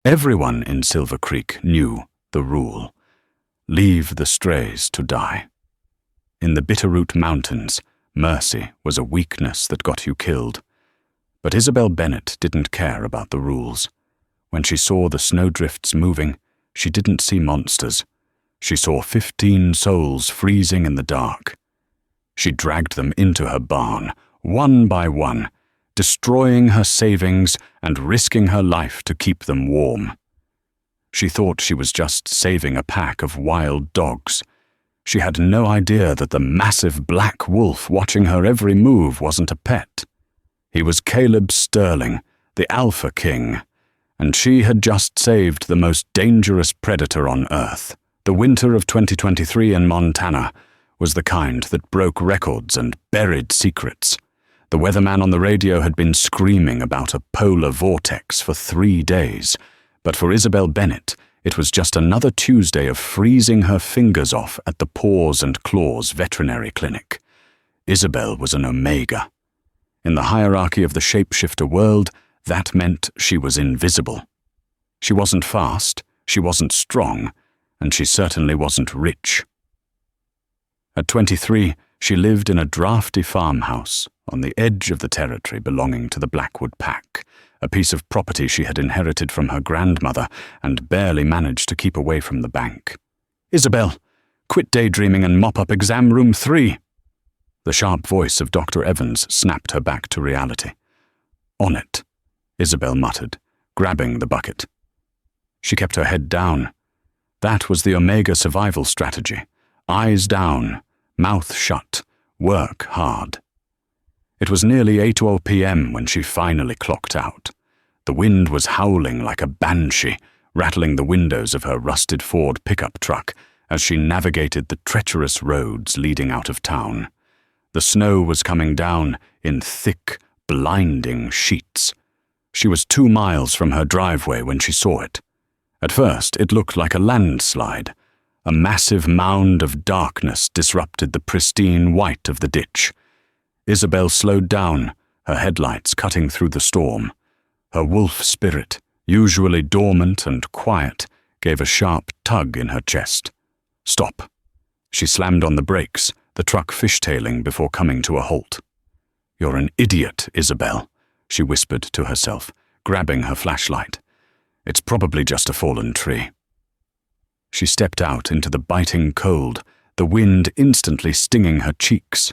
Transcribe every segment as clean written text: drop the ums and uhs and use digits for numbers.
Everyone in Silver Creek knew the rule. Leave the strays to die. In the Bitterroot Mountains, mercy was a weakness that got you killed. But Isabel Bennett didn't care about the rules. When she saw the snowdrifts moving, she didn't see monsters. She saw 15 souls freezing in the dark. She dragged them into her barn, one by one, destroying her savings and risking her life to keep them warm. She thought she was just saving a pack of wild dogs. She had no idea that the massive black wolf watching her every move wasn't a pet. He was Caleb Sterling, the Alpha King, and she had just saved the most dangerous predator on Earth. The winter of 2023 in Montana was the kind that broke records and buried secrets. The weatherman on the radio had been screaming about a polar vortex for 3 days, but for Isabel Bennett, it was just another Tuesday of freezing her fingers off at the Paws and Claws veterinary clinic. Isabel was an omega. In the hierarchy of the shapeshifter world, that meant she was invisible. She wasn't fast, she wasn't strong, and she certainly wasn't rich. At 23, she lived in a drafty farmhouse on the edge of the territory belonging to the Blackwood Pack, a piece of property she had inherited from her grandmother and barely managed to keep away from the bank. "Isabel, quit daydreaming and mop up exam room 3. The sharp voice of Dr. Evans snapped her back to reality. "On it," Isabel muttered, grabbing the bucket. She kept her head down. That was the Omega survival strategy. Eyes down, mouth shut, work hard. It was nearly 8:00 p.m. when she finally clocked out. The wind was howling like a banshee, rattling the windows of her rusted Ford pickup truck as she navigated the treacherous roads leading out of town. The snow was coming down in thick, blinding sheets. She was 2 miles from her driveway when she saw it. At first, it looked like a landslide. A massive mound of darkness disrupted the pristine white of the ditch. Isabel slowed down, her headlights cutting through the storm. Her wolf spirit, usually dormant and quiet, gave a sharp tug in her chest. "Stop." She slammed on the brakes, the truck fishtailing before coming to a halt. "You're an idiot, Isabel," she whispered to herself, grabbing her flashlight. "It's probably just a fallen tree." She stepped out into the biting cold, the wind instantly stinging her cheeks.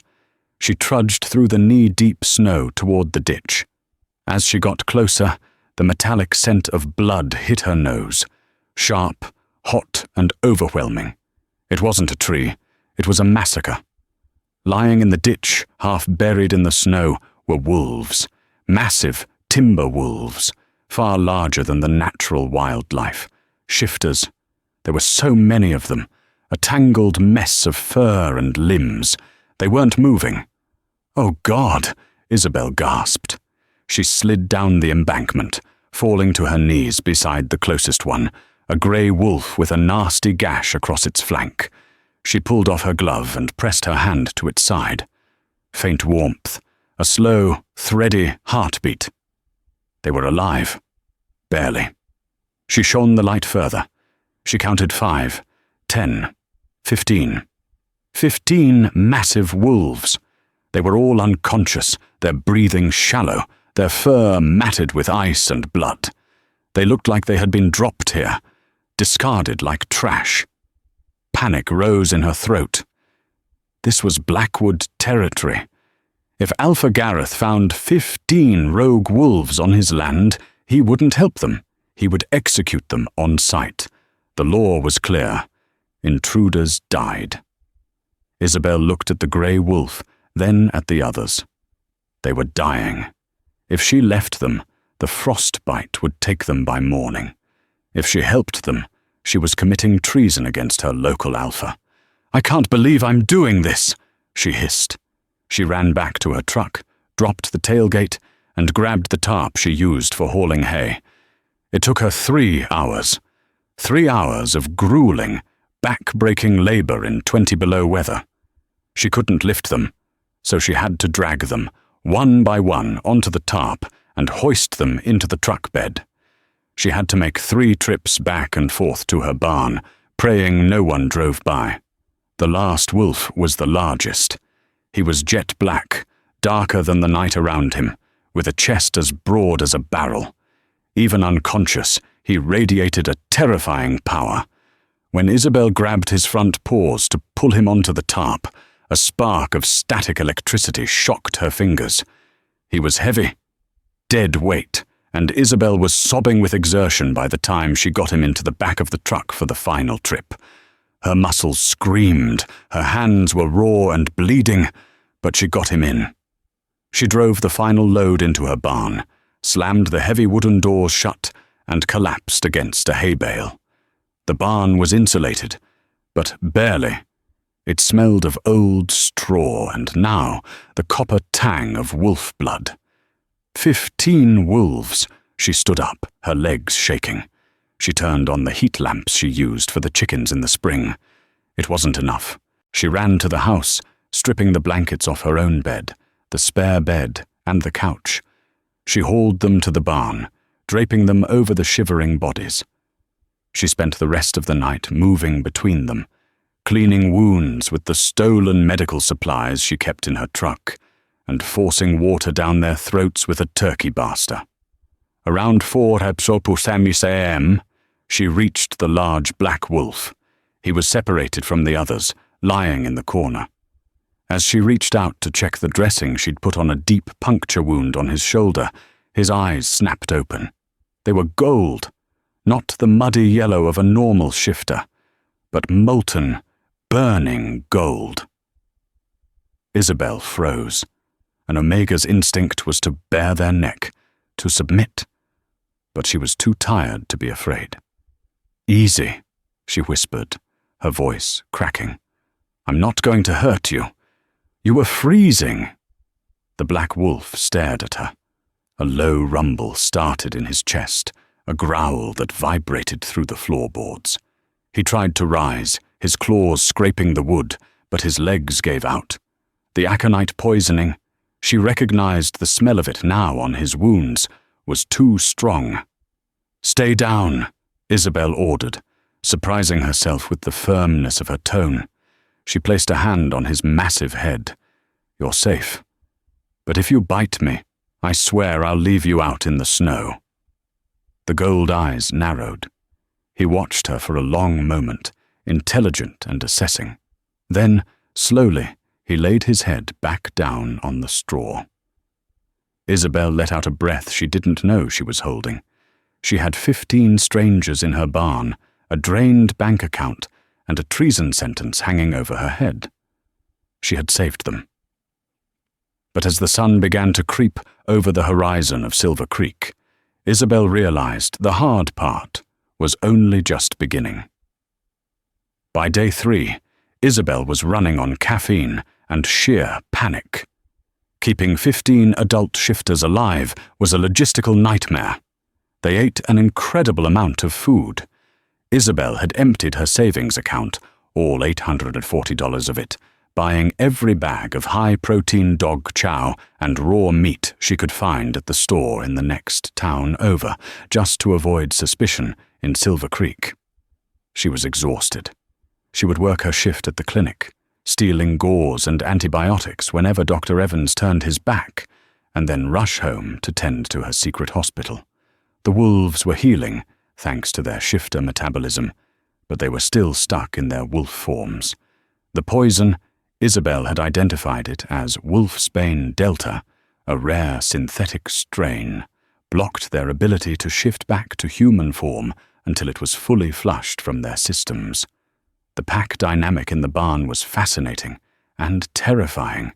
She trudged through the knee-deep snow toward the ditch. As she got closer, the metallic scent of blood hit her nose, sharp, hot, and overwhelming. It wasn't a tree, it was a massacre. Lying in the ditch, half buried in the snow, were wolves, massive timber wolves, far larger than the natural wildlife, shifters. There were so many of them, a tangled mess of fur and limbs. They weren't moving. "Oh God," Isabel gasped. She slid down the embankment, falling to her knees beside the closest one, a grey wolf with a nasty gash across its flank. She pulled off her glove and pressed her hand to its side. Faint warmth, a slow, thready heartbeat. They were alive. Barely. She shone the light further. She counted 5, 10, 15. 15 massive wolves. They were all unconscious, their breathing shallow, their fur matted with ice and blood. They looked like they had been dropped here, discarded like trash. Panic rose in her throat. This was Blackwood territory. If Alpha Gareth found 15 rogue wolves on his land, he wouldn't help them. He would execute them on sight. The law was clear. Intruders died. Isabel looked at the grey wolf, then at the others. They were dying. If she left them, the frostbite would take them by morning. If she helped them, she was committing treason against her local alpha. "I can't believe I'm doing this," she hissed. She ran back to her truck, dropped the tailgate, and grabbed the tarp she used for hauling hay. It took her 3 hours. 3 hours of grueling, back-breaking labor in 20 below weather. She couldn't lift them, so she had to drag them, one by one, onto the tarp and hoist them into the truck bed. She had to make 3 trips back and forth to her barn, praying no one drove by. The last wolf was the largest. He was jet black, darker than the night around him, with a chest as broad as a barrel. Even unconscious, he radiated a terrifying power. When Isabel grabbed his front paws to pull him onto the tarp, a spark of static electricity shocked her fingers. He was heavy, dead weight, and Isabel was sobbing with exertion by the time she got him into the back of the truck for the final trip. Her muscles screamed, her hands were raw and bleeding, but she got him in. She drove the final load into her barn, slammed the heavy wooden doors shut, and collapsed against a hay bale. The barn was insulated, but barely. It smelled of old straw and now the copper tang of wolf blood. 15 wolves. She stood up, her legs shaking. She turned on the heat lamps she used for the chickens in the spring. It wasn't enough. She ran to the house, stripping the blankets off her own bed, the spare bed, and the couch. She hauled them to the barn, draping them over the shivering bodies. She spent the rest of the night moving between them, cleaning wounds with the stolen medical supplies she kept in her truck, and forcing water down their throats with a turkey baster. Around 4 am, she reached the large black wolf. He was separated from the others, lying in the corner. As she reached out to check the dressing she'd put on a deep puncture wound on his shoulder, his eyes snapped open. They were gold, not the muddy yellow of a normal shifter, but molten, burning gold. Isabel froze. An Omega's instinct was to bare their neck, to submit, but she was too tired to be afraid. "Easy," she whispered, her voice cracking. "I'm not going to hurt you. You were freezing." The black wolf stared at her. A low rumble started in his chest, a growl that vibrated through the floorboards. He tried to rise, his claws scraping the wood, but his legs gave out. The aconite poisoning, she recognized the smell of it now on his wounds, was too strong. "Stay down," Isabel ordered, surprising herself with the firmness of her tone. She placed a hand on his massive head. "You're safe. But if you bite me, I swear I'll leave you out in the snow." The gold eyes narrowed. He watched her for a long moment, intelligent and assessing. Then, slowly, he laid his head back down on the straw. Isabel let out a breath she didn't know she was holding. She had 15 strangers in her barn, a drained bank account, and a treason sentence hanging over her head. She had saved them. But as the sun began to creep over the horizon of Silver Creek, Isabel realized the hard part was only just beginning. By day 3, Isabel was running on caffeine and sheer panic. Keeping 15 adult shifters alive was a logistical nightmare. They ate an incredible amount of food. Isabel had emptied her savings account, all $840 of it, buying every bag of high-protein dog chow and raw meat she could find at the store in the next town over, just to avoid suspicion in Silver Creek. She was exhausted. She would work her shift at the clinic, stealing gauze and antibiotics whenever Dr. Evans turned his back, and then rush home to tend to her secret hospital. The wolves were healing, thanks to their shifter metabolism, but they were still stuck in their wolf forms. The poison, Isabel had identified it as Wolfsbane Delta, a rare synthetic strain, blocked their ability to shift back to human form until it was fully flushed from their systems. The pack dynamic in the barn was fascinating and terrifying.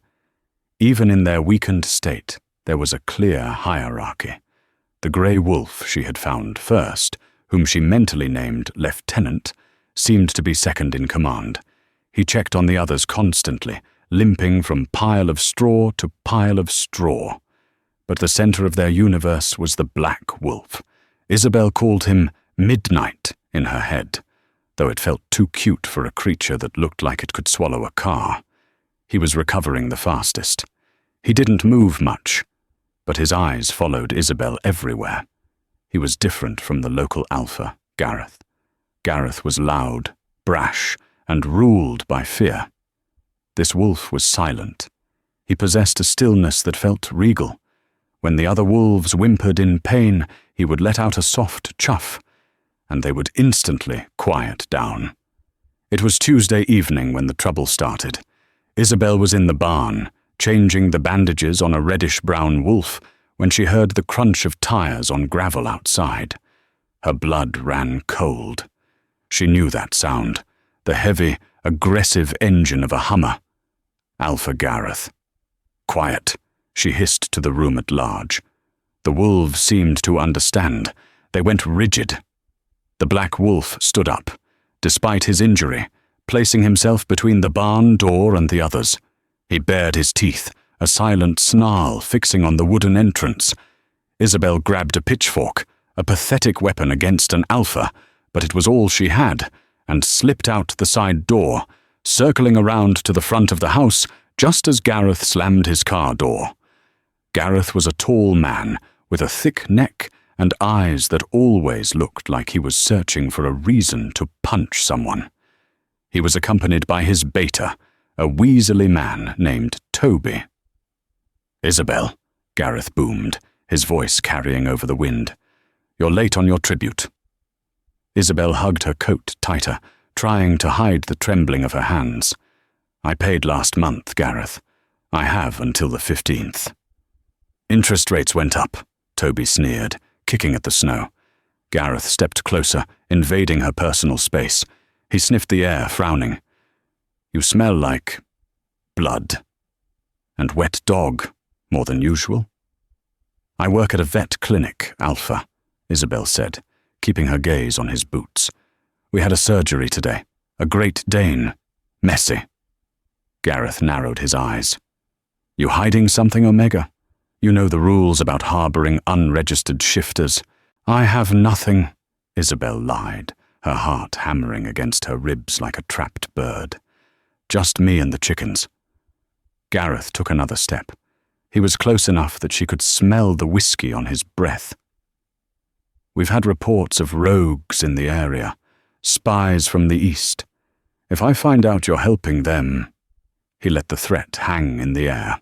Even in their weakened state, there was a clear hierarchy. The grey wolf she had found first, whom she mentally named Lieutenant, seemed to be second in command. He checked on the others constantly, limping from pile of straw to pile of straw. But the center of their universe was the black wolf. Isabel called him Midnight in her head, though it felt too cute for a creature that looked like it could swallow a car. He was recovering the fastest. He didn't move much, but his eyes followed Isabel everywhere. He was different from the local alpha, Gareth. Gareth was loud, brash, and ruled by fear. This wolf was silent. He possessed a stillness that felt regal. When the other wolves whimpered in pain, he would let out a soft chuff, and they would instantly quiet down. It was Tuesday evening when the trouble started. Isabel was in the barn, changing the bandages on a reddish-brown wolf, when she heard the crunch of tires on gravel outside. Her blood ran cold. She knew that sound, the heavy, aggressive engine of a Hummer. Alpha Gareth. "Quiet," she hissed to the room at large. The wolves seemed to understand. They went rigid. The black wolf stood up, despite his injury, placing himself between the barn door and the others. He bared his teeth, a silent snarl fixing on the wooden entrance. Isabel grabbed a pitchfork, a pathetic weapon against an alpha, but it was all she had, and slipped out the side door, circling around to the front of the house just as Gareth slammed his car door. Gareth was a tall man with a thick neck and eyes that always looked like he was searching for a reason to punch someone. He was accompanied by his beta, a weaselly man named Toby. "Isabel," Gareth boomed, his voice carrying over the wind. "You're late on your tribute." Isabel hugged her coat tighter, trying to hide the trembling of her hands. "I paid last month, Gareth. I have until the 15th. "Interest rates went up," Toby sneered, kicking at the snow. Gareth stepped closer, invading her personal space. He sniffed the air, frowning. "You smell like blood. And wet dog, more than usual." "I work at a vet clinic, Alpha," Isabel said, keeping her gaze on his boots. "We had a surgery today. A Great Dane. Messy." Gareth narrowed his eyes. "You hiding something, Omega? You know the rules about harboring unregistered shifters." "I have nothing," Isabel lied, her heart hammering against her ribs like a trapped bird. "Just me and the chickens." Gareth took another step. He was close enough that she could smell the whiskey on his breath. "We've had reports of rogues in the area, spies from the east. If I find out you're helping them—" He let the threat hang in the air.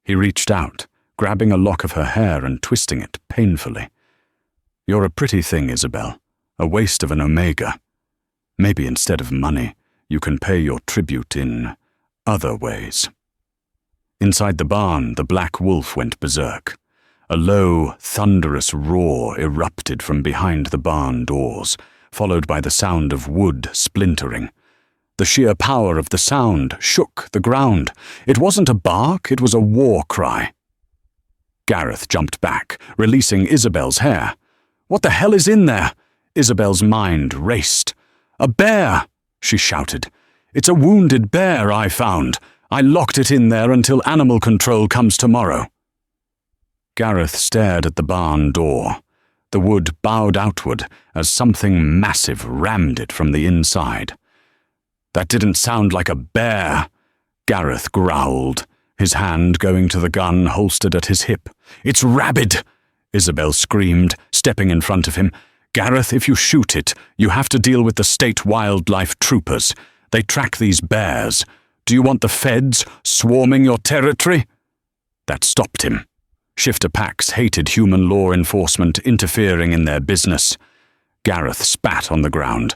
He reached out, grabbing a lock of her hair and twisting it painfully. "You're a pretty thing, Isabel, a waste of an Omega. Maybe instead of money, you can pay your tribute in other ways." Inside the barn, the black wolf went berserk. A low, thunderous roar erupted from behind the barn doors, followed by the sound of wood splintering. The sheer power of the sound shook the ground. It wasn't a bark, it was a war cry. Gareth jumped back, releasing Isabel's hair. "What the hell is in there?" Isabel's mind raced. "A bear!" she shouted. "It's a wounded bear I found. I locked it in there until animal control comes tomorrow." Gareth stared at the barn door. The wood bowed outward as something massive rammed it from the inside. "That didn't sound like a bear," Gareth growled, his hand going to the gun holstered at his hip. "It's rabid!" Isabel screamed, stepping in front of him. "Gareth, if you shoot it, you have to deal with the state wildlife troopers. They track these bears. Do you want the feds swarming your territory?" That stopped him. Shifter packs hated human law enforcement interfering in their business. Gareth spat on the ground.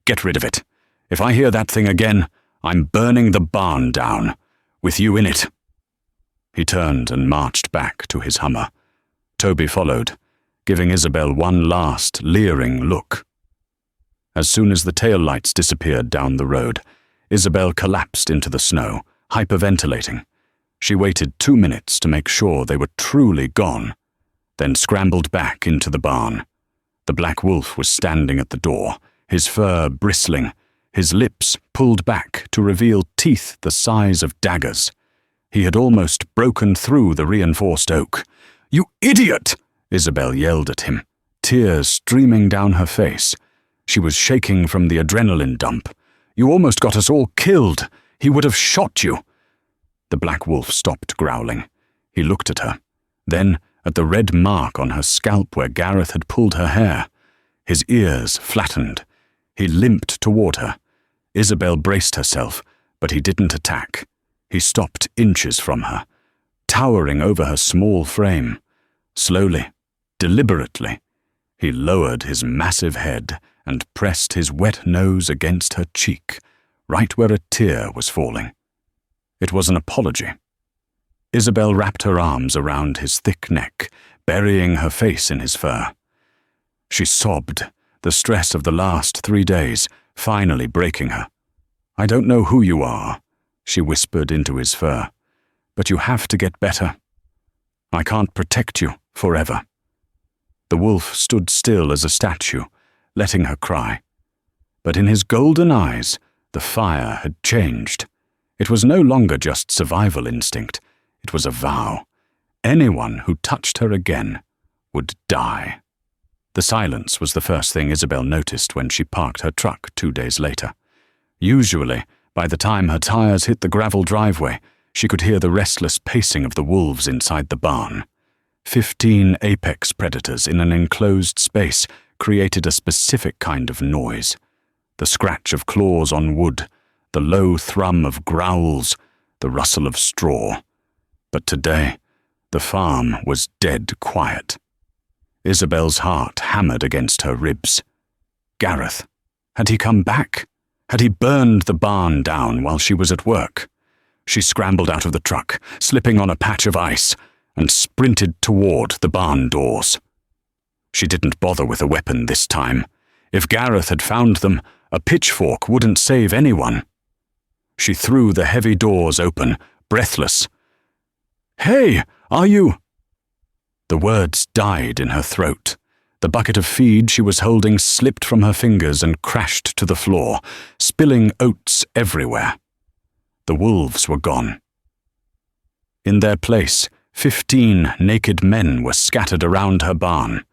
"Get rid of it. If I hear that thing again, I'm burning the barn down, with you in it." He turned and marched back to his Hummer. Toby followed, giving Isabel one last, leering look. As soon as the taillights disappeared down the road, Isabel collapsed into the snow, hyperventilating. She waited 2 minutes to make sure they were truly gone, then scrambled back into the barn. The black wolf was standing at the door, his fur bristling, his lips pulled back to reveal teeth the size of daggers. He had almost broken through the reinforced oak. "You idiot!" Isabel yelled at him, tears streaming down her face. She was shaking from the adrenaline dump. "You almost got us all killed. He would have shot you." The black wolf stopped growling. He looked at her. Then, at the red mark on her scalp where Gareth had pulled her hair. His ears flattened. He limped toward her. Isabel braced herself, but he didn't attack. He stopped inches from her, towering over her small frame. Slowly, deliberately, he lowered his massive head and pressed his wet nose against her cheek, right where a tear was falling. It was an apology. Isabel wrapped her arms around his thick neck, burying her face in his fur. She sobbed, the stress of the last 3 days finally breaking her. "I don't know who you are," she whispered into his fur, "but you have to get better. I can't protect you forever." The wolf stood still as a statue, letting her cry. But in his golden eyes, the fire had changed. It was no longer just survival instinct. It was a vow. Anyone who touched her again would die. The silence was the first thing Isabel noticed when she parked her truck 2 days later. Usually, by the time her tires hit the gravel driveway, she could hear the restless pacing of the wolves inside the barn. 15 apex predators in an enclosed space created a specific kind of noise. The scratch of claws on wood, the low thrum of growls, the rustle of straw. But today, the farm was dead quiet. Isabel's heart hammered against her ribs. Gareth, had he come back? Had he burned the barn down while she was at work? She scrambled out of the truck, slipping on a patch of ice, and sprinted toward the barn doors. She didn't bother with a weapon this time. If Gareth had found them, a pitchfork wouldn't save anyone. She threw the heavy doors open, breathless. "Hey, are you—" The words died in her throat. The bucket of feed she was holding slipped from her fingers and crashed to the floor, spilling oats everywhere. The wolves were gone. In their place, 15 naked men were scattered around her barn.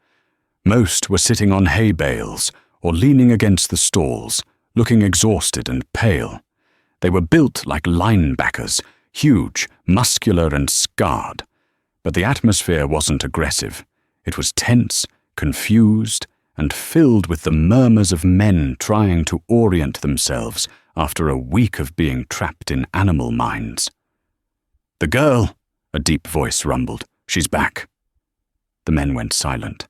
Most were sitting on hay bales or leaning against the stalls, looking exhausted and pale. They were built like linebackers, huge, muscular and scarred. But the atmosphere wasn't aggressive. It was tense, confused, and filled with the murmurs of men trying to orient themselves after a week of being trapped in animal minds. "The girl," a deep voice rumbled. "She's back." The men went silent.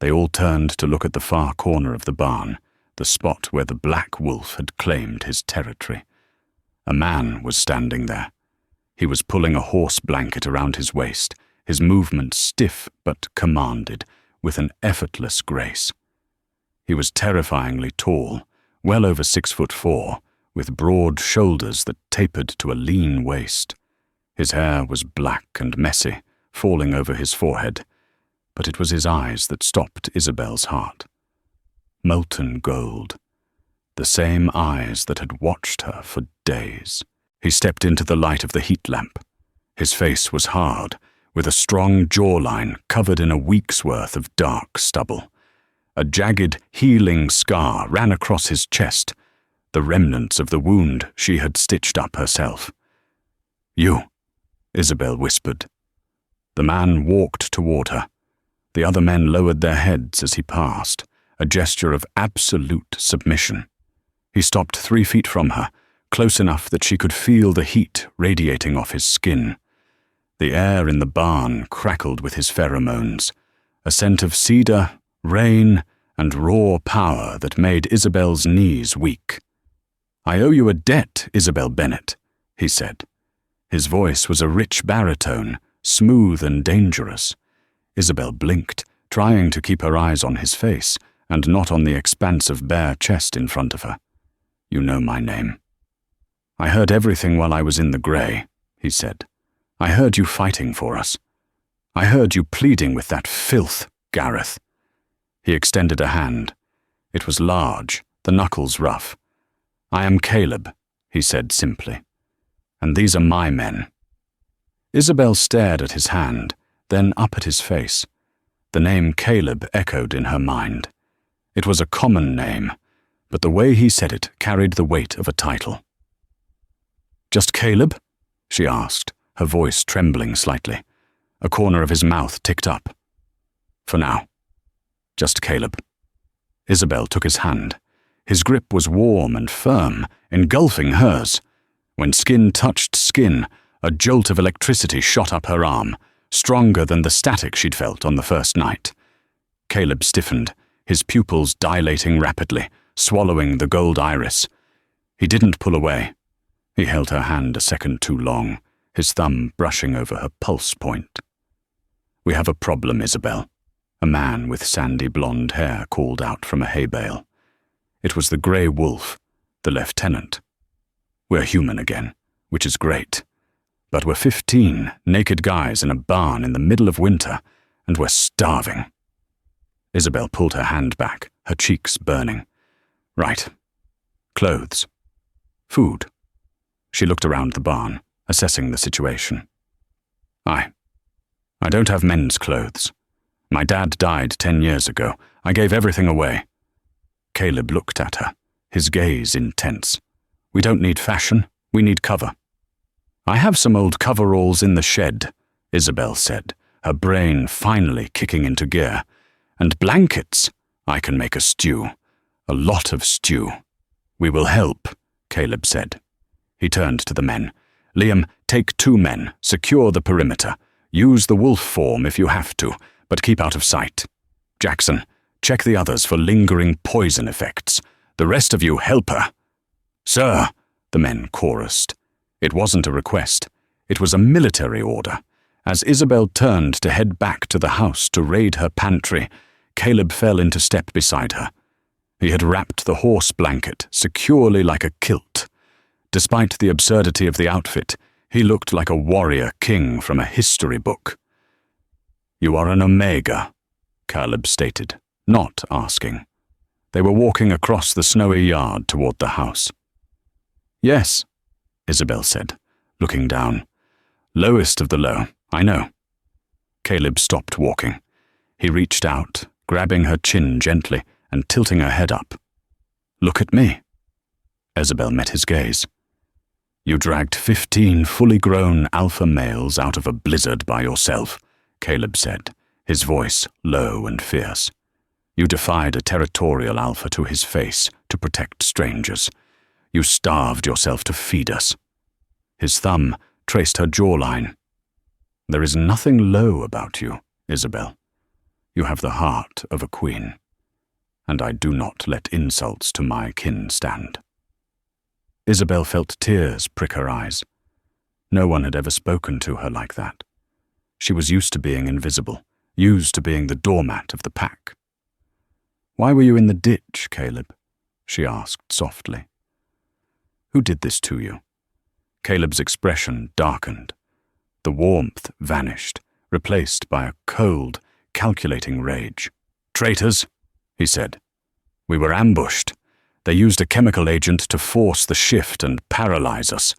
They all turned to look at the far corner of the barn, the spot where the black wolf had claimed his territory. A man was standing there. He was pulling a horse blanket around his waist, his movements stiff but commanded, with an effortless grace. He was terrifyingly tall, well over 6'4", with broad shoulders that tapered to a lean waist. His hair was black and messy, falling over his forehead, but it was his eyes that stopped Isabel's heart. Molten gold, the same eyes that had watched her for days. He stepped into the light of the heat lamp. His face was hard, with a strong jawline covered in a week's worth of dark stubble. A jagged, healing scar ran across his chest, the remnants of the wound she had stitched up herself. "You," Isabel whispered. The man walked toward her. The other men lowered their heads as he passed, a gesture of absolute submission. He stopped 3 feet from her, close enough that she could feel the heat radiating off his skin. The air in the barn crackled with his pheromones, a scent of cedar, rain, and raw power that made Isabel's knees weak. "I owe you a debt, Isabel Bennet," he said. His voice was a rich baritone, smooth and dangerous. Isabel blinked, trying to keep her eyes on his face and not on the expanse of bare chest in front of her. "You know my name." "I heard everything while I was in the grey," he said. "I heard you fighting for us. I heard you pleading with that filth, Gareth." He extended a hand. It was large, the knuckles rough. "I am Caleb," he said simply. "And these are my men." Isabel stared at his hand, then up at his face. The name Caleb echoed in her mind. It was a common name, but the way he said it carried the weight of a title. "Just Caleb?" she asked, her voice trembling slightly. A corner of his mouth ticked up. For now. Just Caleb. Isabel took his hand. His grip was warm and firm, engulfing hers. When skin touched skin, a jolt of electricity shot up her arm, stronger than the static she'd felt on the first night. Caleb stiffened, his pupils dilating rapidly, swallowing the gold iris. He didn't pull away. He held her hand a second too long, his thumb brushing over her pulse point. "We have a problem, Isabel," a man with sandy blonde hair called out from a hay bale. It was the grey wolf, the lieutenant. "We're human again, which is great. But we're 15 naked guys in a barn in the middle of winter, and we're starving." Isabel pulled her hand back, her cheeks burning. "Right. Clothes. Food." She looked around the barn, assessing the situation. I don't have men's clothes. My dad died 10 years ago. I gave everything away." Caleb looked at her, his gaze intense. "We don't need fashion, we need cover." "I have some old coveralls in the shed," Isabel said, her brain finally kicking into gear. "And blankets. I can make a stew. A lot of stew." "We will help," Caleb said. He turned to the men. "Liam, take 2 men, secure the perimeter. Use the wolf form if you have to, but keep out of sight. Jackson, check the others for lingering poison effects. The rest of you help her." "Sir," the men chorused. It wasn't a request. It was a military order. As Isabel turned to head back to the house to raid her pantry, Caleb fell into step beside her. He had wrapped the horse blanket securely like a kilt. Despite the absurdity of the outfit, he looked like a warrior king from a history book. "You are an Omega," Caleb stated, not asking. They were walking across the snowy yard toward the house. "Yes," Isabel said, looking down. "Lowest of the low, I know." Caleb stopped walking. He reached out, grabbing her chin gently and tilting her head up. "Look at me." Isabel met his gaze. "You dragged 15 fully grown alpha males out of a blizzard by yourself," Caleb said, his voice low and fierce. "You defied a territorial alpha to his face to protect strangers. You starved yourself to feed us." His thumb traced her jawline. "There is nothing low about you, Isabel. You have the heart of a queen, and I do not let insults to my kin stand." Isabel felt tears prick her eyes. No one had ever spoken to her like that. She was used to being invisible, used to being the doormat of the pack. "Why were you in the ditch, Caleb?" she asked softly. "Who did this to you?" Caleb's expression darkened. The warmth vanished, replaced by a cold, calculating rage. "Traitors," he said. "We were ambushed. They used a chemical agent to force the shift and paralyze us.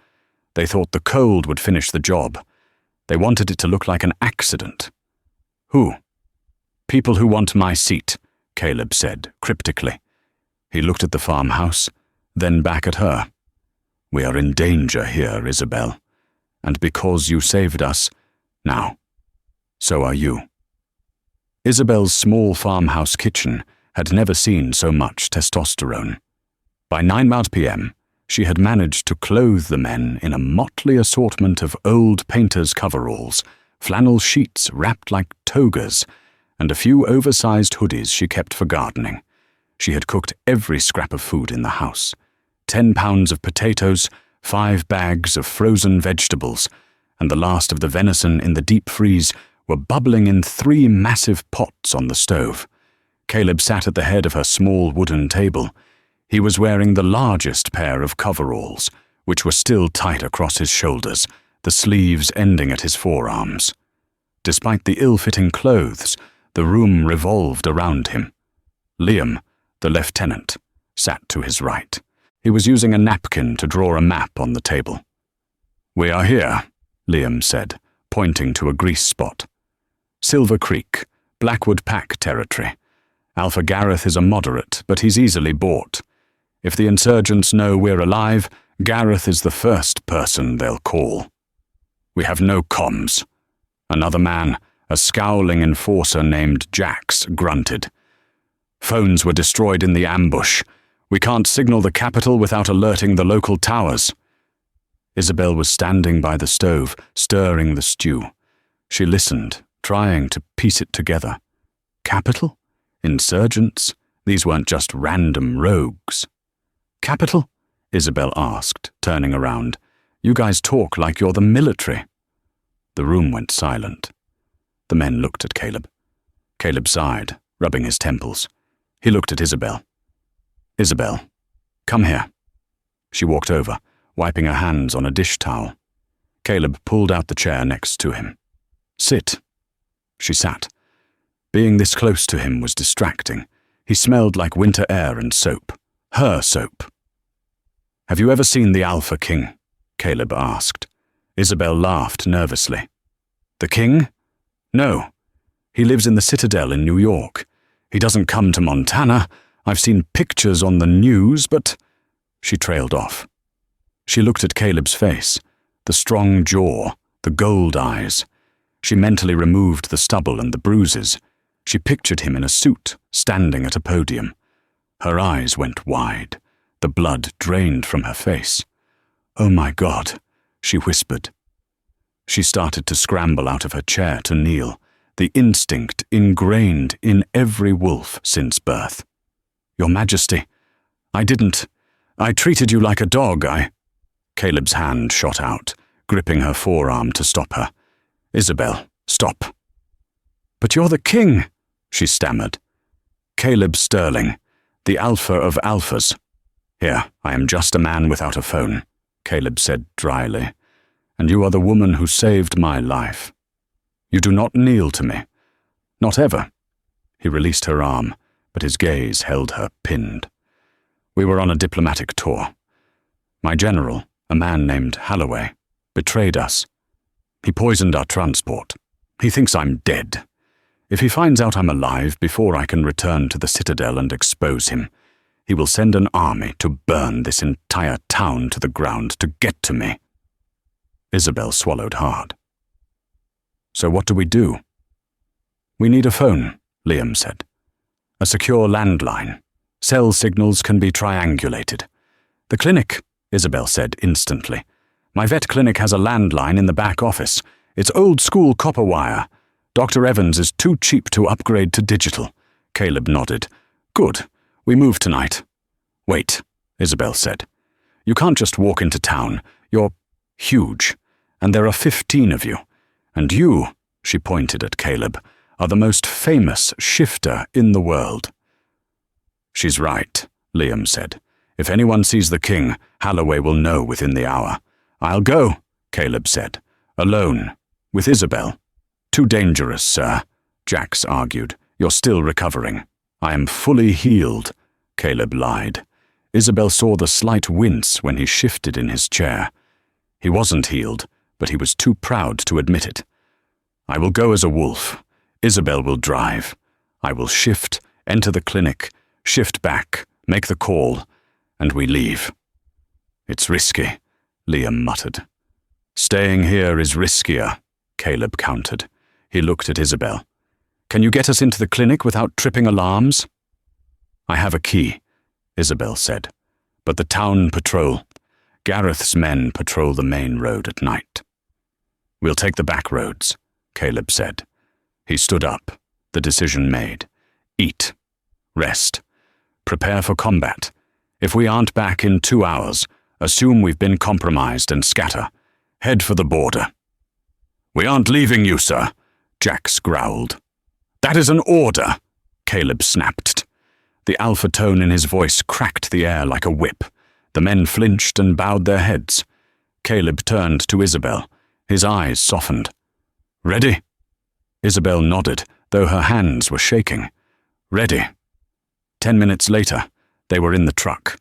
They thought the cold would finish the job. They wanted it to look like an accident." "Who?" "People who want my seat," Caleb said cryptically. He looked at the farmhouse, then back at her. "We are in danger here, Isabel. And because you saved us, now, so are you." Isabel's small farmhouse kitchen had never seen so much testosterone. By 9 p.m., she had managed to clothe the men in a motley assortment of old painters' coveralls, flannel sheets wrapped like togas, and a few oversized hoodies she kept for gardening. She had cooked every scrap of food in the house. 10 pounds of potatoes, 5 bags of frozen vegetables, and the last of the venison in the deep freeze were bubbling in 3 massive pots on the stove. Caleb sat at the head of her small wooden table. He was wearing the largest pair of coveralls, which were still tight across his shoulders, the sleeves ending at his forearms. Despite the ill-fitting clothes, the room revolved around him. Liam, the lieutenant, sat to his right. He was using a napkin to draw a map on the table. "We are here," Liam said, pointing to a grease spot. "Silver Creek, Blackwood Pack territory. Alpha Gareth is a moderate, but he's easily bought. If the insurgents know we're alive, Gareth is the first person they'll call." "We have no comms," Another man, a scowling enforcer named Jax, grunted. Phones were destroyed in the ambush. We can't signal the capital without alerting the local towers. Isabel was standing by the stove, stirring the stew. She listened, trying to piece it together. Capital? Insurgents? These weren't just random rogues. Capital? Isabel asked, turning around. You guys talk like you're the military. The room went silent. The men looked at Caleb. Caleb sighed, rubbing his temples. He looked at Isabel. Isabel, come here. She walked over, wiping her hands on a dish towel. Caleb pulled out the chair next to him. Sit. She sat. Being this close to him was distracting. He smelled like winter air and soap. Her soap. Have you ever seen the Alpha King? Caleb asked. Isabel laughed nervously. The king? No. He lives in the Citadel in New York. He doesn't come to Montana. I've seen pictures on the news, but... She trailed off. She looked at Caleb's face, the strong jaw, the gold eyes. She mentally removed the stubble and the bruises. She pictured him in a suit, standing at a podium. Her eyes went wide. The blood drained from her face. Oh my God, she whispered. She started to scramble out of her chair to kneel, the instinct ingrained in every wolf since birth. Your Majesty, I treated you like a dog, Caleb's hand shot out, gripping her forearm to stop her. Isabel, stop. But you're the king, she stammered. Caleb Sterling, the alpha of alphas. Here, I am just a man without a phone, Caleb said dryly, and you are the woman who saved my life. You do not kneel to me. Not ever. He released her arm, but his gaze held her pinned. We were on a diplomatic tour. My general, a man named Holloway, betrayed us. He poisoned our transport. He thinks I'm dead. If he finds out I'm alive before I can return to the Citadel and expose him, he will send an army to burn this entire town to the ground to get to me. Isabel swallowed hard. So what do we do? We need a phone, Liam said. A secure landline. Cell signals can be triangulated. The clinic, Isabel said instantly. My vet clinic has a landline in the back office. It's old-school copper wire. Dr. Evans is too cheap to upgrade to digital. Caleb nodded. Good. We move tonight. Wait, Isabel said. You can't just walk into town. You're huge, and there are 15 of you. And you, she pointed at Caleb, are the most famous shifter in the world. She's right, Liam said. If anyone sees the king, Holloway will know within the hour. I'll go, Caleb said. Alone, with Isabel. Too dangerous, sir, Jax argued. You're still recovering. I am fully healed, Caleb lied. Isabel saw the slight wince when he shifted in his chair. He wasn't healed, but he was too proud to admit it. I will go as a wolf. Isabel will drive. I will shift, enter the clinic, shift back, make the call, and we leave. It's risky, Liam muttered. Staying here is riskier, Caleb countered. He looked at Isabel. Can you get us into the clinic without tripping alarms? I have a key, Isabel said. But the town patrol, Gareth's men patrol the main road at night. We'll take the back roads, Caleb said. He stood up, the decision made. Eat. Rest. Prepare for combat. If we aren't back in 2 hours, assume we've been compromised and scatter. Head for the border. We aren't leaving you, sir, Jax growled. That is an order, Caleb snapped. The alpha tone in his voice cracked the air like a whip. The men flinched and bowed their heads. Caleb turned to Isabel. His eyes softened. Ready? Isabel nodded, though her hands were shaking. Ready. 10 minutes later, they were in the truck.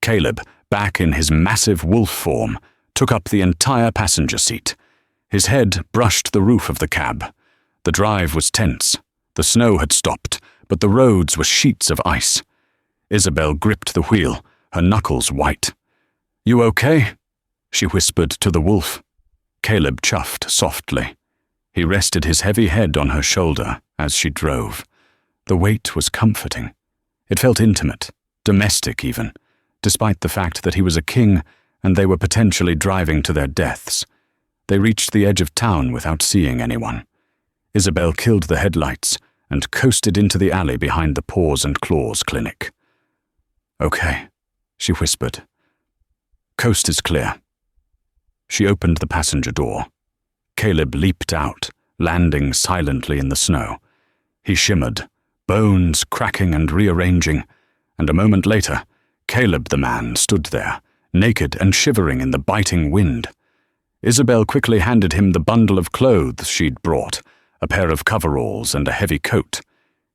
Caleb, back in his massive wolf form, took up the entire passenger seat. His head brushed the roof of the cab. The drive was tense. The snow had stopped, but the roads were sheets of ice. Isabel gripped the wheel, her knuckles white. You okay? She whispered to the wolf. Caleb chuffed softly. He rested his heavy head on her shoulder as she drove. The weight was comforting. It felt intimate, domestic even, despite the fact that he was a king and they were potentially driving to their deaths. They reached the edge of town without seeing anyone. Isabel killed the headlights and coasted into the alley behind the Paws and Claws clinic. "Okay," she whispered. "Coast is clear." She opened the passenger door. Caleb leaped out, landing silently in the snow. He shimmered, bones cracking and rearranging, and a moment later, Caleb the man stood there, naked and shivering in the biting wind. Isabel quickly handed him the bundle of clothes she'd brought, a pair of coveralls and a heavy coat.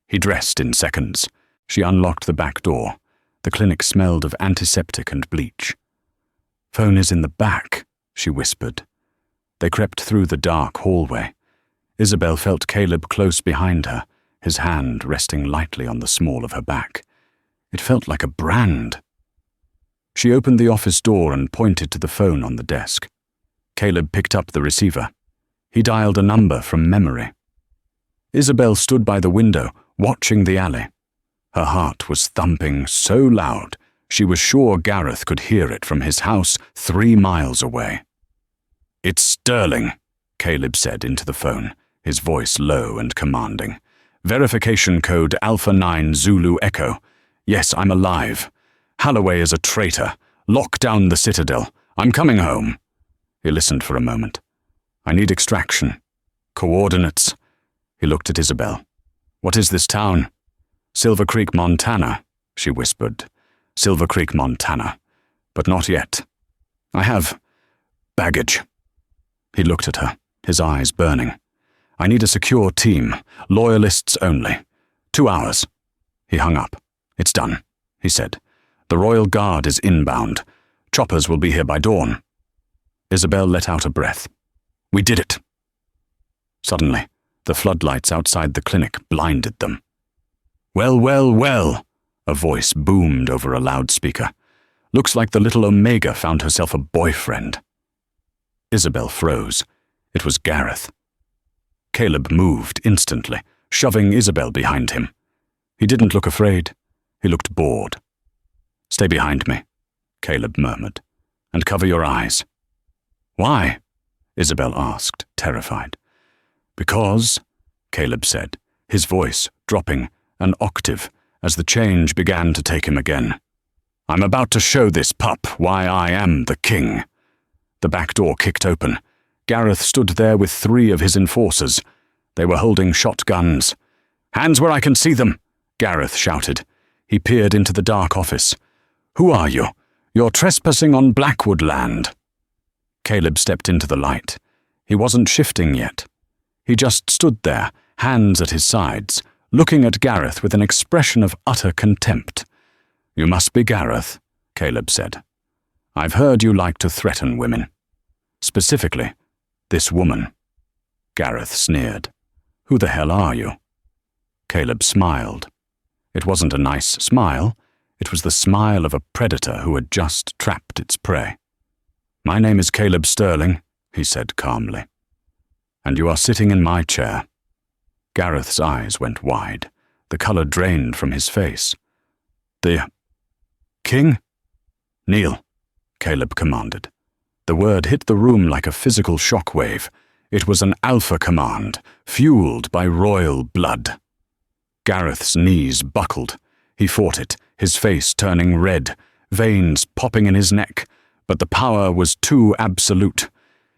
He dressed in seconds. She unlocked the back door. The clinic smelled of antiseptic and bleach. "Phone is in the back," she whispered. They crept through the dark hallway. Isabel felt Caleb close behind her, his hand resting lightly on the small of her back. It felt like a brand. She opened the office door and pointed to the phone on the desk. Caleb picked up the receiver. He dialed a number from memory. Isabel stood by the window, watching the alley. Her heart was thumping so loud, she was sure Gareth could hear it from his house 3 miles away. "It's Sterling," Caleb said into the phone, his voice low and commanding. "Verification code Alpha 9 Zulu Echo. Yes, I'm alive. Holloway is a traitor. Lock down the Citadel. I'm coming home." He listened for a moment. "I need extraction. Coordinates." He looked at Isabel. "What is this town?" "Silver Creek, Montana," she whispered. "Silver Creek, Montana. But not yet. I have baggage." He looked at her, his eyes burning. "I need a secure team, loyalists only. 2 hours." He hung up. "It's done," he said. "The Royal Guard is inbound. Choppers will be here by dawn." Isabel let out a breath. "We did it." Suddenly, the floodlights outside the clinic blinded them. "Well, well, well," a voice boomed over a loudspeaker. "Looks like the little Omega found herself a boyfriend." Isabel froze. It was Gareth. Caleb moved instantly, shoving Isabel behind him. He didn't look afraid. He looked bored. "Stay behind me," Caleb murmured, "and cover your eyes." "Why?" Isabel asked, terrified. "Because," Caleb said, his voice dropping an octave as the change began to take him again. "I'm about to show this pup why I am the king." The back door kicked open. Gareth stood there with 3 of his enforcers. They were holding shotguns. "Hands where I can see them," Gareth shouted. He peered into the dark office. "Who are you? You're trespassing on Blackwood land." Caleb stepped into the light. He wasn't shifting yet. He just stood there, hands at his sides, looking at Gareth with an expression of utter contempt. "You must be Gareth," Caleb said. "I've heard you like to threaten women. Specifically, this woman." Gareth sneered. "Who the hell are you?" Caleb smiled. It wasn't a nice smile. It was the smile of a predator who had just trapped its prey. "My name is Caleb Sterling," he said calmly. "And you are sitting in my chair." Gareth's eyes went wide. The color drained from his face. "The king?" "Kneel," Caleb commanded. The word hit the room like a physical shockwave. It was an alpha command, fueled by royal blood. Gareth's knees buckled. He fought it, his face turning red, veins popping in his neck, but the power was too absolute.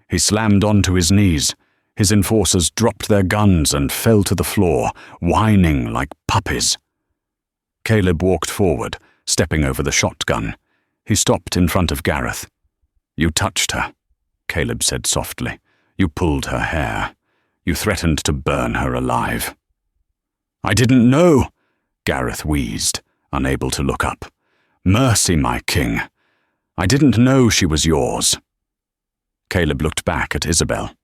He slammed onto his knees. His enforcers dropped their guns and fell to the floor, whining like puppies. Caleb walked forward, stepping over the shotgun. He stopped in front of Gareth. "You touched her," Caleb said softly. "You pulled her hair. You threatened to burn her alive." "I didn't know," Gareth wheezed, unable to look up. "Mercy, my king. I didn't know she was yours." Caleb looked back at Isabel.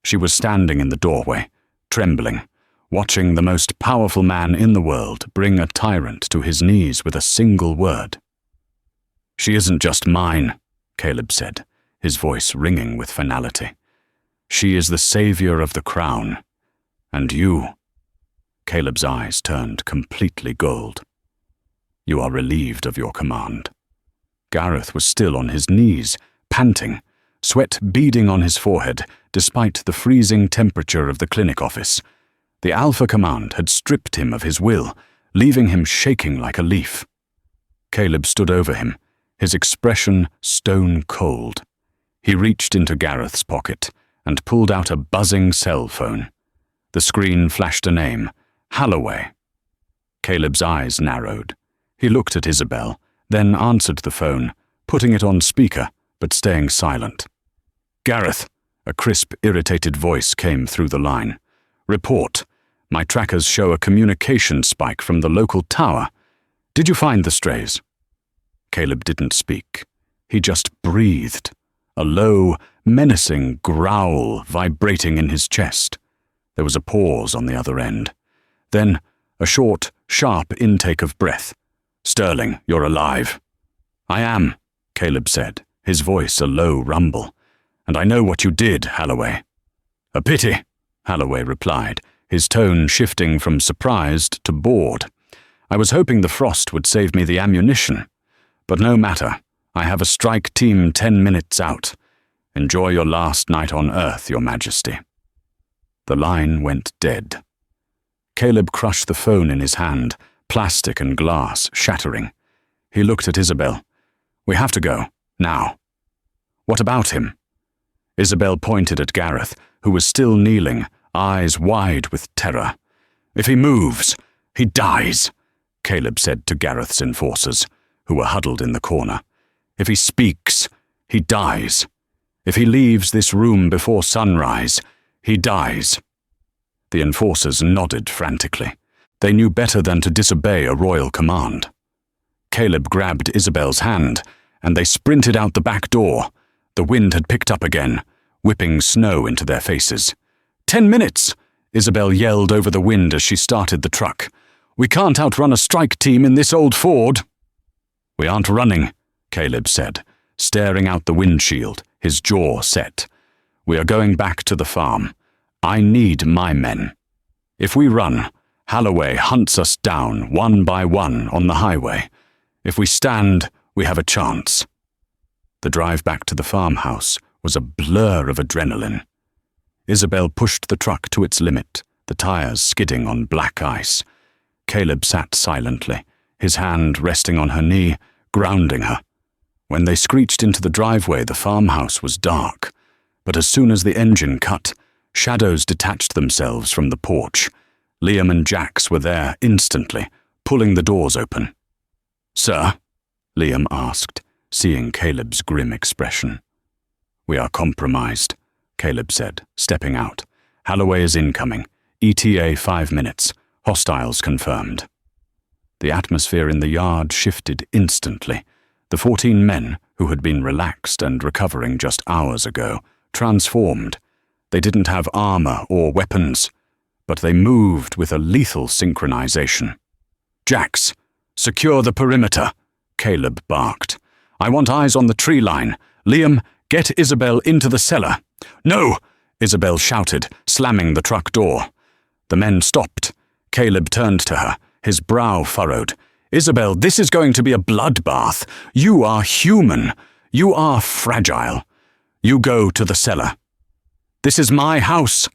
She was standing in the doorway, trembling, watching the most powerful man in the world bring a tyrant to his knees with a single word. "She isn't just mine," Caleb said, his voice ringing with finality. She is the savior of the crown. And you—" Caleb's eyes turned completely gold. "You are relieved of your command." Gareth was still on his knees, panting, sweat beading on his forehead despite the freezing temperature of the clinic office. The Alpha Command had stripped him of his will, leaving him shaking like a leaf. Caleb stood over him, his expression stone cold. He reached into Gareth's pocket and pulled out a buzzing cell phone. The screen flashed a name, Holloway. Caleb's eyes narrowed. He looked at Isabel, then answered the phone, putting it on speaker, but staying silent. "Gareth," a crisp, irritated voice came through the line. "Report. My trackers show a communication spike from the local tower. Did you find the strays?" Caleb didn't speak. He just breathed, a low, menacing growl vibrating in his chest. There was a pause on the other end. Then a short, sharp intake of breath. "Sterling, you're alive." "I am," Caleb said, his voice a low rumble. "And I know what you did, Holloway." "A pity," Holloway replied, his tone shifting from surprised to bored. "I was hoping the frost would save me the ammunition. But no matter, I have a strike team 10 minutes out. Enjoy your last night on Earth, Your Majesty." The line went dead. Caleb crushed the phone in his hand, plastic and glass shattering. He looked at Isabel. "We have to go, now." "What about him?" Isabel pointed at Gareth, who was still kneeling, eyes wide with terror. "If he moves, he dies," Caleb said to Gareth's enforcers, who were huddled in the corner. "If he speaks, he dies. If he leaves this room before sunrise, he dies." The enforcers nodded frantically. They knew better than to disobey a royal command. Caleb grabbed Isabel's hand, and they sprinted out the back door. The wind had picked up again, whipping snow into their faces. 10 minutes! Isabel yelled over the wind as she started the truck. "We can't outrun a strike team in this old Ford." "We aren't running," Caleb said, staring out the windshield, his jaw set. "We are going back to the farm. I need my men. If we run, Holloway hunts us down one by one on the highway. If we stand, we have a chance." The drive back to the farmhouse was a blur of adrenaline. Isabel pushed the truck to its limit, the tires skidding on black ice. Caleb sat silently, his hand resting on her knee, grounding her. When they screeched into the driveway, the farmhouse was dark, but as soon as the engine cut, shadows detached themselves from the porch. Liam and Jax were there instantly, pulling the doors open. "Sir?" Liam asked, seeing Caleb's grim expression. "We are compromised," Caleb said, stepping out. "Holloway is incoming. ETA 5 minutes. Hostiles confirmed." The atmosphere in the yard shifted instantly. The 14 men, who had been relaxed and recovering just hours ago, transformed. They didn't have armor or weapons, but they moved with a lethal synchronization. "Jax, secure the perimeter," Caleb barked. "I want eyes on the tree line. Liam, get Isabel into the cellar." "No!" Isabel shouted, slamming the truck door. The men stopped. Caleb turned to her, his brow furrowed. "Isabel, this is going to be a bloodbath. You are human. You are fragile. You go to the cellar." "This is my house."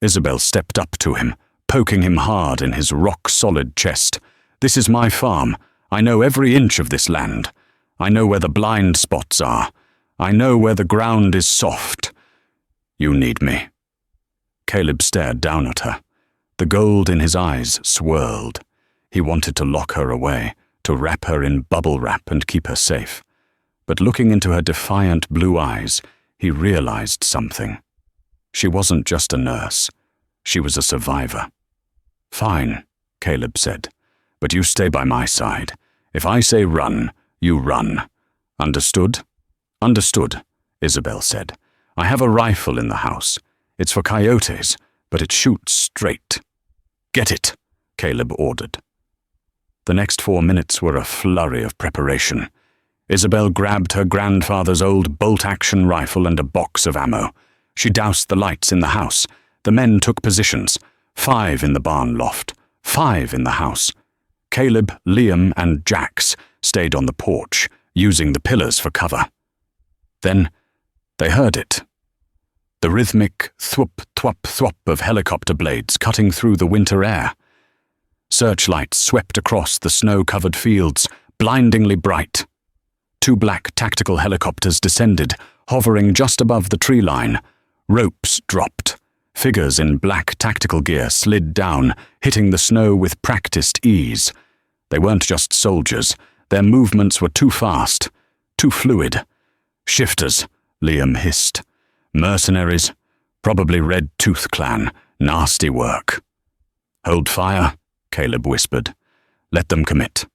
Isabel stepped up to him, poking him hard in his rock-solid chest. "This is my farm. I know every inch of this land. I know where the blind spots are. I know where the ground is soft. You need me." Caleb stared down at her. The gold in his eyes swirled. He wanted to lock her away, to wrap her in bubble wrap and keep her safe. But looking into her defiant blue eyes, he realized something. She wasn't just a nurse. She was a survivor. "Fine," Caleb said, "but you stay by my side. If I say run, you run. Understood?" "Understood," Isabel said. "I have a rifle in the house. It's for coyotes, but it shoots straight." "Get it," Caleb ordered. The next 4 minutes were a flurry of preparation. Isabel grabbed her grandfather's old bolt-action rifle and a box of ammo. She doused the lights in the house. The men took positions. 5 in the barn loft, 5 in the house. Caleb, Liam, and Jax stayed on the porch, using the pillars for cover. Then they heard it. The rhythmic thwop, thwop, thwop of helicopter blades cutting through the winter air. Searchlights swept across the snow-covered fields, blindingly bright. 2 black tactical helicopters descended, hovering just above the tree line. Ropes dropped. Figures in black tactical gear slid down, hitting the snow with practiced ease. They weren't just soldiers. Their movements were too fast, too fluid. Shifters, Liam hissed. Mercenaries, probably Red Tooth Clan. Nasty work. Hold fire, Caleb whispered. Let them commit.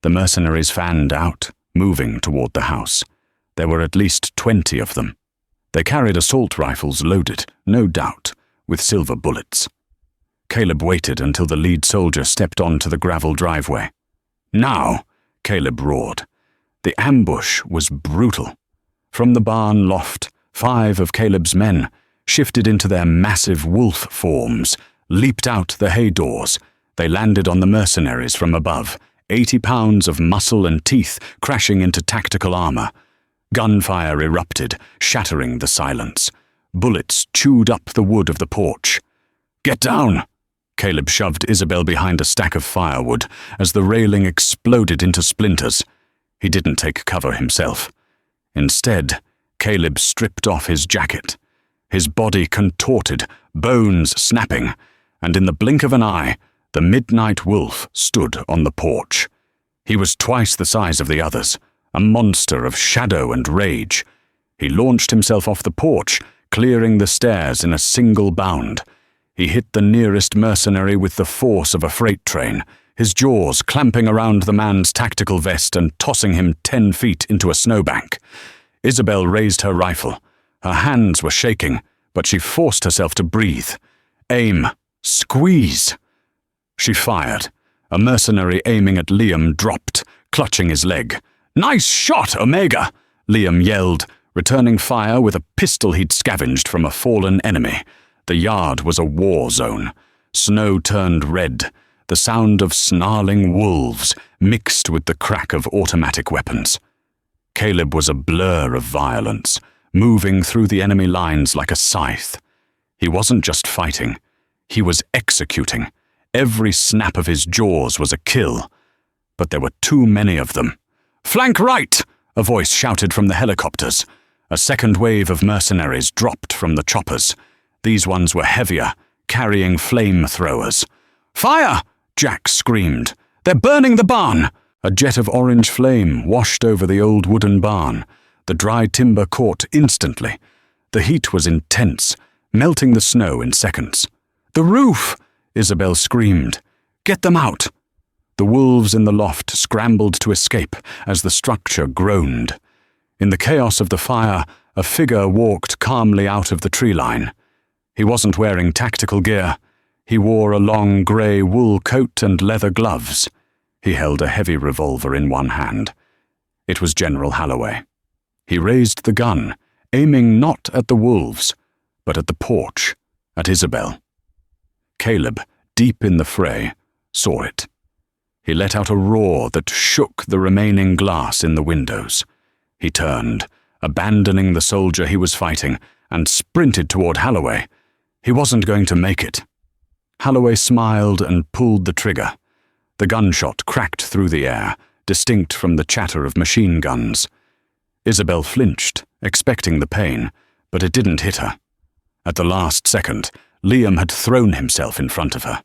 The mercenaries fanned out, moving toward the house. There were at least 20 of them. They carried assault rifles loaded, no doubt, with silver bullets. Caleb waited until the lead soldier stepped onto the gravel driveway. Now, Caleb roared. The ambush was brutal. From the barn loft, 5 of Caleb's men shifted into their massive wolf forms, leaped out the hay doors. They landed on the mercenaries from above, 80 pounds of muscle and teeth crashing into tactical armor. Gunfire erupted, shattering the silence. Bullets chewed up the wood of the porch. Get down! Caleb shoved Isabel behind a stack of firewood as the railing exploded into splinters. He didn't take cover himself. Instead, Caleb stripped off his jacket. His body contorted, bones snapping, and in the blink of an eye, the midnight wolf stood on the porch. He was twice the size of the others, a monster of shadow and rage. He launched himself off the porch, clearing the stairs in a single bound. He hit the nearest mercenary with the force of a freight train, his jaws clamping around the man's tactical vest and tossing him 10 feet into a snowbank. Isabel raised her rifle. Her hands were shaking, but she forced herself to breathe. Aim. Squeeze. She fired. A mercenary aiming at Liam dropped, clutching his leg. "Nice shot, Omega!" Liam yelled, returning fire with a pistol he'd scavenged from a fallen enemy. The yard was a war zone. Snow turned red. The sound of snarling wolves mixed with the crack of automatic weapons. Caleb was a blur of violence, moving through the enemy lines like a scythe. He wasn't just fighting. He was executing. Every snap of his jaws was a kill. But there were too many of them. "Flank right!" a voice shouted from the helicopters. A second wave of mercenaries dropped from the choppers. These ones were heavier, carrying flamethrowers. "Fire!" Jack screamed. "They're burning the barn!" A jet of orange flame washed over the old wooden barn. The dry timber caught instantly. The heat was intense, melting the snow in seconds. "The roof!" Isabel screamed. "Get them out!" The wolves in the loft scrambled to escape as the structure groaned. In the chaos of the fire, a figure walked calmly out of the tree line. He wasn't wearing tactical gear. He wore a long grey wool coat and leather gloves. He held a heavy revolver in one hand. It was General Holloway. He raised the gun, aiming not at the wolves, but at the porch, at Isabel. Caleb, deep in the fray, saw it. He let out a roar that shook the remaining glass in the windows. He turned, abandoning the soldier he was fighting, and sprinted toward Holloway. He wasn't going to make it. Holloway smiled and pulled the trigger. The gunshot cracked through the air, distinct from the chatter of machine guns. Isabel flinched, expecting the pain, but it didn't hit her. At the last second, Liam had thrown himself in front of her.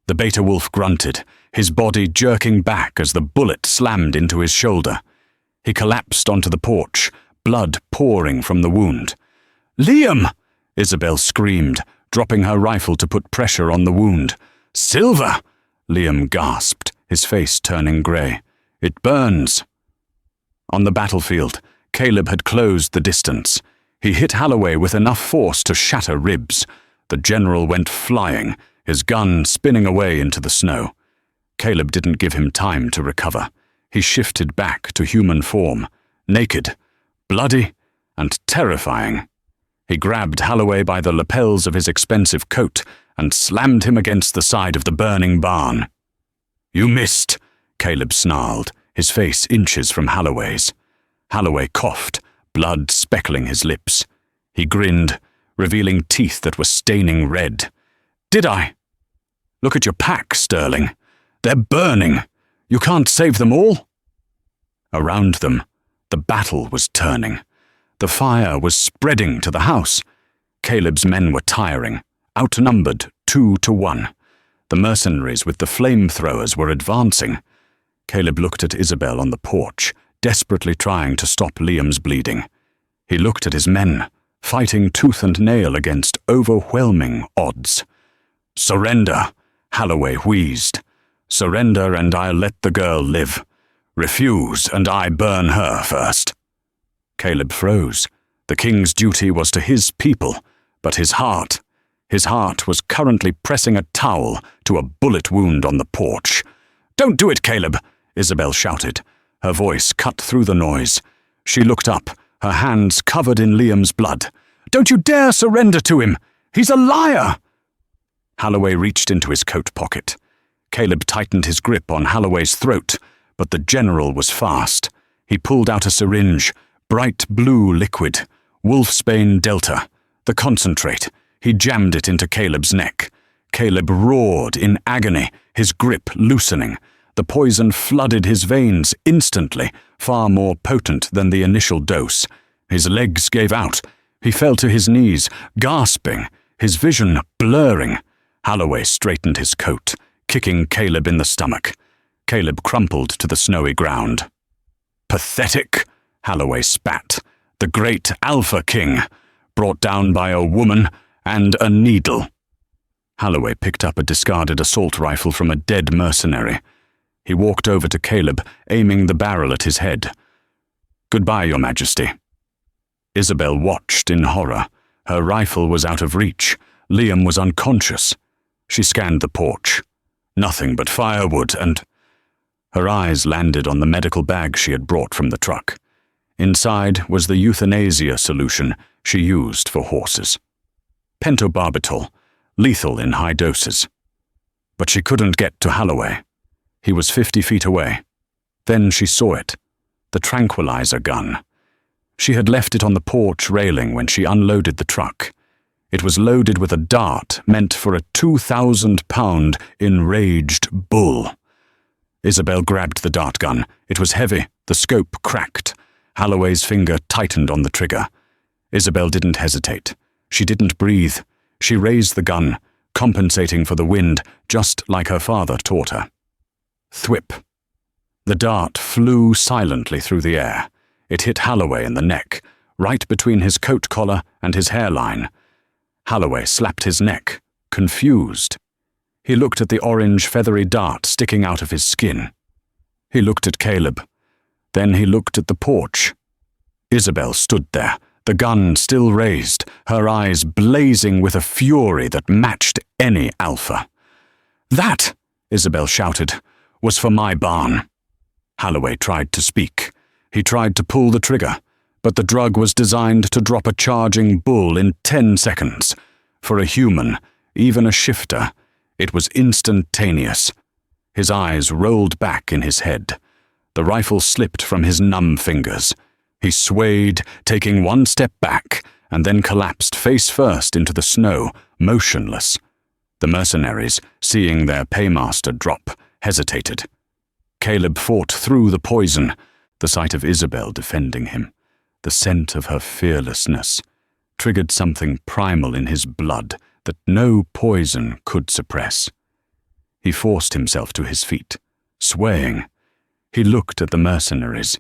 The beta wolf grunted, his body jerking back as the bullet slammed into his shoulder. He collapsed onto the porch, blood pouring from the wound. "Liam!" Isabel screamed, dropping her rifle to put pressure on the wound. "Silver!" Liam gasped, his face turning grey. "It burns." On the battlefield, Caleb had closed the distance. He hit Holloway with enough force to shatter ribs. The general went flying, his gun spinning away into the snow. Caleb didn't give him time to recover. He shifted back to human form, naked, bloody, and terrifying. He grabbed Holloway by the lapels of his expensive coat and slammed him against the side of the burning barn. "You missed," Caleb snarled, his face inches from Holloway's. Holloway coughed, blood speckling his lips. He grinned, revealing teeth that were staining red. "Did I? Look at your pack, Sterling. They're burning. You can't save them all?" Around them, the battle was turning. The fire was spreading to the house. Caleb's men were tiring, outnumbered 2-1. The mercenaries with the flamethrowers were advancing. Caleb looked at Isabel on the porch, desperately trying to stop Liam's bleeding. He looked at his men, fighting tooth and nail against overwhelming odds. "Surrender," Holloway wheezed. "Surrender and I'll let the girl live. Refuse and I burn her first." Caleb froze. The king's duty was to his people, but his heart was currently pressing a towel to a bullet wound on the porch. "Don't do it, Caleb," Isabel shouted. Her voice cut through the noise. She looked up, her hands covered in Liam's blood. "Don't you dare surrender to him! He's a liar!" Holloway reached into his coat pocket. Caleb tightened his grip on Holloway's throat, but the general was fast. He pulled out a syringe, bright blue liquid, Wolfsbane Delta, the concentrate. He jammed it into Caleb's neck. Caleb roared in agony, his grip loosening. The poison flooded his veins instantly, far more potent than the initial dose. His legs gave out. He fell to his knees, gasping, his vision blurring. Holloway straightened his coat, kicking Caleb in the stomach. Caleb crumpled to the snowy ground. "Pathetic," Holloway spat. "The great Alpha King, brought down by a woman and a needle." Holloway picked up a discarded assault rifle from a dead mercenary. He walked over to Caleb, aiming the barrel at his head. "Goodbye, Your Majesty." Isabel watched in horror. Her rifle was out of reach. Liam was unconscious. She scanned the porch. Nothing but firewood and... Her eyes landed on the medical bag she had brought from the truck. Inside was the euthanasia solution she used for horses. Pentobarbital, lethal in high doses. But she couldn't get to Holloway. He was 50 feet away. Then she saw it. The tranquilizer gun. She had left it on the porch railing when she unloaded the truck. It was loaded with a dart meant for a 2,000-pound enraged bull. Isabel grabbed the dart gun. It was heavy. The scope cracked. Holloway's finger tightened on the trigger. Isabel didn't hesitate. She didn't breathe. She raised the gun, compensating for the wind, just like her father taught her. Thwip. The dart flew silently through the air. It hit Holloway in the neck, right between his coat collar and his hairline. Holloway slapped his neck, confused. He looked at the orange feathery dart sticking out of his skin. He looked at Caleb. Then he looked at the porch. Isabel stood there, the gun still raised, her eyes blazing with a fury that matched any alpha. "That," Isabel shouted, "was for my barn." Holloway tried to speak. He tried to pull the trigger, but the drug was designed to drop a charging bull in 10 seconds. For a human, even a shifter, it was instantaneous. His eyes rolled back in his head. The rifle slipped from his numb fingers. He swayed, taking one step back, and then collapsed face first into the snow, motionless. The mercenaries, seeing their paymaster drop, hesitated. Caleb fought through the poison, the sight of Isabel defending him. The scent of her fearlessness triggered something primal in his blood that no poison could suppress. He forced himself to his feet, swaying. He looked at the mercenaries.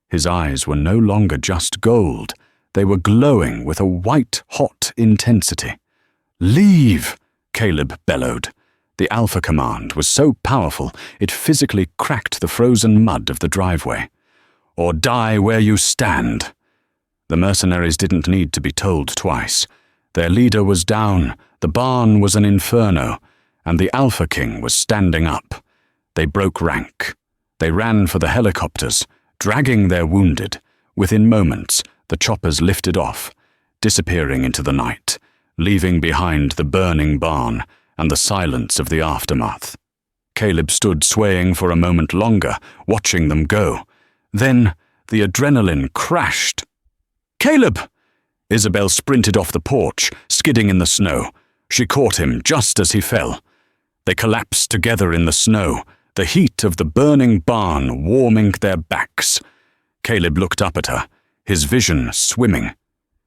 His eyes were no longer just gold. They were glowing with a white-hot intensity. "Leave!" Caleb bellowed. The Alpha command was so powerful it physically cracked the frozen mud of the driveway. "Or die where you stand." The mercenaries didn't need to be told twice. Their leader was down, the barn was an inferno, and the Alpha King was standing up. They broke rank. They ran for the helicopters, dragging their wounded. Within moments, the choppers lifted off. disappearing into the night, leaving behind the burning barn and the silence of the aftermath. Caleb stood swaying for a moment longer, watching them go. Then the adrenaline crashed. "Caleb!" Isabel sprinted off the porch, skidding in the snow. She caught him just as he fell. They collapsed together in the snow, the heat of the burning barn warming their backs. Caleb looked up at her, his vision swimming.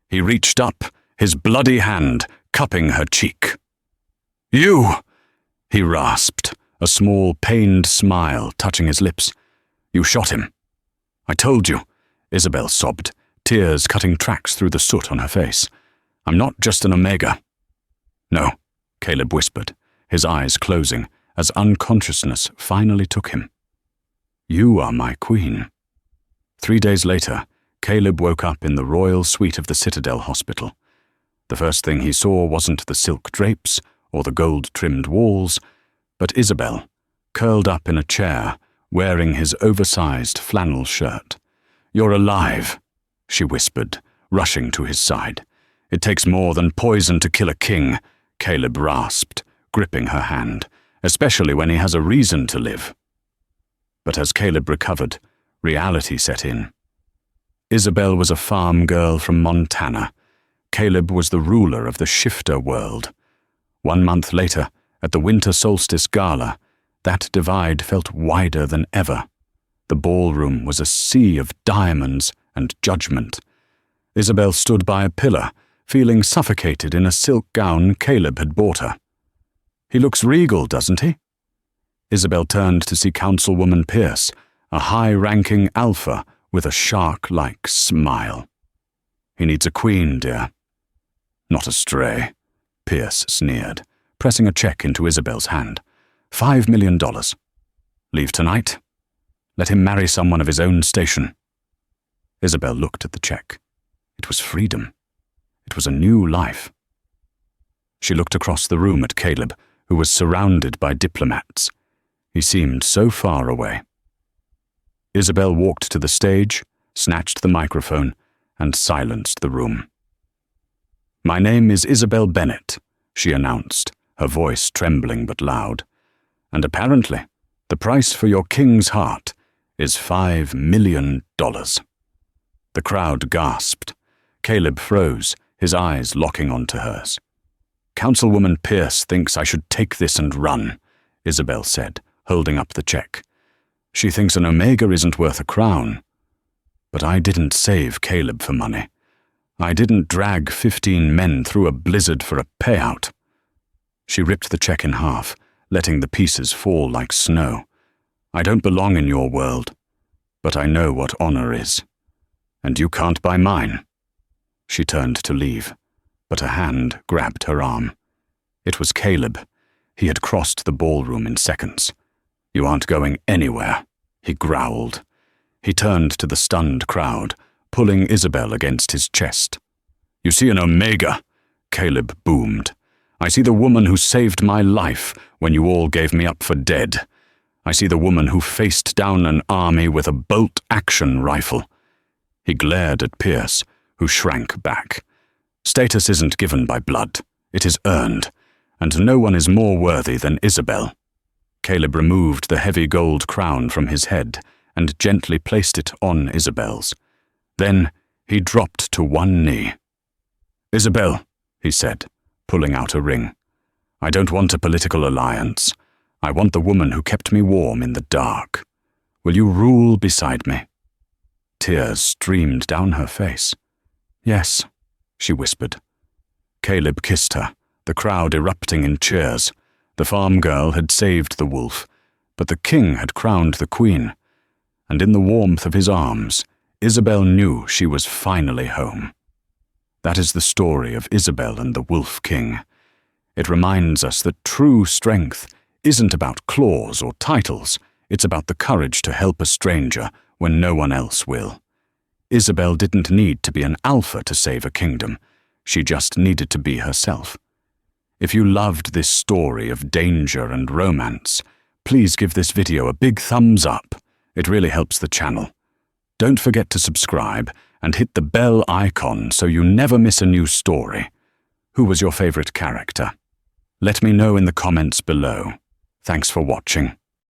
He reached up, his bloody hand cupping her cheek. "You!" he rasped, a small pained smile touching his lips. "You shot him." "I told you," Isabel sobbed, tears cutting tracks through the soot on her face. "I'm not just an Omega." "No," Caleb whispered, his eyes closing as unconsciousness finally took him. "You are my queen." 3 days later, Caleb woke up in the royal suite of the Citadel Hospital. The first thing he saw wasn't the silk drapes or the gold-trimmed walls, but Isabel, curled up in a chair, wearing his oversized flannel shirt. "You're alive," she whispered, rushing to his side. "It takes more than poison to kill a king," Caleb rasped, gripping her hand, especially when he has a reason to live. But as Caleb recovered, reality set in. Isabel was a farm girl from Montana. Caleb was the ruler of the shifter world. 1 month later, at the winter solstice gala, that divide felt wider than ever. The ballroom was a sea of diamonds and judgment. Isabel stood by a pillar, feeling suffocated in a silk gown Caleb had bought her. "He looks regal, doesn't he?" Isabel turned to see Councilwoman Pierce, a high-ranking alpha with a shark-like smile. "He needs a queen, dear." "Not a stray," Pierce sneered, pressing a check into Isabel's hand. $5 million. "Leave tonight? Let him marry someone of his own station." Isabel looked at the check. It was freedom. It was a new life. She looked across the room at Caleb, who was surrounded by diplomats. He seemed so far away. Isabel walked to the stage, snatched the microphone, and silenced the room. "My name is Isabel Bennett," she announced, her voice trembling but loud. "And apparently, the price for your king's heart is $5 million. The crowd gasped. Caleb froze, his eyes locking onto hers. "Councilwoman Pierce thinks I should take this and run," Isabel said, holding up the check. "She thinks an Omega isn't worth a crown. But I didn't save Caleb for money. I didn't drag 15 men through a blizzard for a payout." She ripped the check in half, letting the pieces fall like snow. "I don't belong in your world, but I know what honor is. And you can't buy mine." She turned to leave, but a hand grabbed her arm. It was Caleb. He had crossed the ballroom in seconds. "You aren't going anywhere," he growled. He turned to the stunned crowd, pulling Isabel against his chest. "You see an Omega," Caleb boomed. "I see the woman who saved my life when you all gave me up for dead. I see the woman who faced down an army with a bolt-action rifle." He glared at Pierce, who shrank back. "Status isn't given by blood. It is earned, and no one is more worthy than Isabel." Caleb removed the heavy gold crown from his head and gently placed it on Isabel's. Then he dropped to one knee. "Isabel," he said, pulling out a ring. "I don't want a political alliance. I want the woman who kept me warm in the dark. Will you rule beside me?" Tears streamed down her face. "Yes," she whispered. Caleb kissed her, the crowd erupting in cheers. The farm girl had saved the wolf, but the king had crowned the queen. And in the warmth of his arms, Isabel knew she was finally home. That is the story of Isabel and the Wolf King. It reminds us that true strength isn't about claws or titles. It's about the courage to help a stranger when no one else will. Isabel didn't need to be an alpha to save a kingdom. She just needed to be herself. If you loved this story of danger and romance, please give this video a big thumbs up. It really helps the channel. Don't forget to subscribe and hit the bell icon so you never miss a new story. Who was your favorite character? Let me know in the comments below. Thanks for watching.